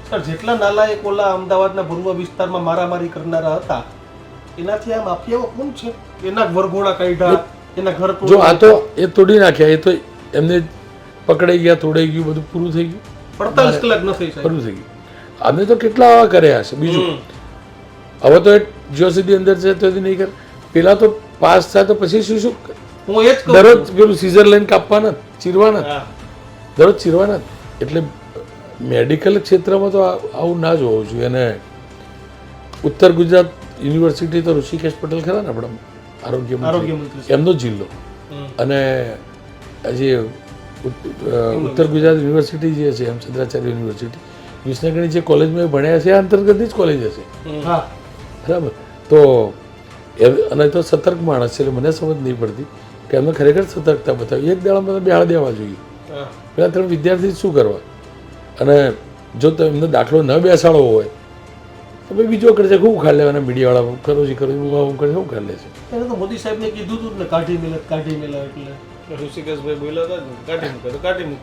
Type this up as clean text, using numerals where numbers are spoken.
Sir જેટલા નાલાયક ઓલા અમદાવાદના પૂર્વ વિસ્તારમાં મારામારી કરનારા હતા એનાથી આ માફિયાઓ કોણ છે? એના વરઘોડા કાઢ્યા, એના ઘર જો આ તો એ તોડી નાખ્યા, એ તો એમને પકડાઈ ગયા, તોડાઈ ગયું, બધું પૂરું થઈ ગયું. 48 કલાક ન થઈ પૂરું થઈ ગયું. અમે તો કેટલા આવા કર્યા હશે. બીજું હવે તો જ્યાં સુધી અંદર છે તો નહીં કરે. પેલા તો પાસ થાય તો પછી શું શું હું એ જ કહું દરરોજ પેલું સીઝર લઈને કાપવાના, ચીરવાના, દરરોજ ચીરવાના. એટલે મેડિકલ ક્ષેત્રમાં તો આવું ના જ હોવું જોઈએ. અને ઉત્તર ગુજરાત યુનિવર્સિટી તો ઋષિકેશ પટેલ ખરા ને આપણા આરોગ્ય મંત્રી, એમનો જિલ્લો. અને હજી ઉત્તર ગુજરાત યુનિવર્સિટી જે છે હેમચંદ્રાચાર્ય યુનિવર્સિટી, વિસનગરની જે કોલેજમાં ભણ્યા છે એ અંતર્ગતની જ કોલેજ હશે. બરાબર. તો અને તો સતર્ક માણસ છે એટલે મને સમજ નહીં પડતી કે એમને ખરેખર સતર્કતા બતાવી. એક દાડામાં બેહાડ દેવા જોઈએ. પેલા 3 વિદ્યાર્થી શું કરવા? અને જો તો એમનો દાખલો ન બેસાડવો હોય તો ભાઈ બીજો કરશે, ખૂબ ઉખાડ લેવાના મીડિયાવાળા કરો છે હું કરે શું કરી લે છે. એને તો મોદી સાહેબને કીધું હતું ને કાઢી મેલે એટલે ઋષિકેશભાઈ બોલ્યા હતા કાઢી મૂકે તો કાઢી મૂકે.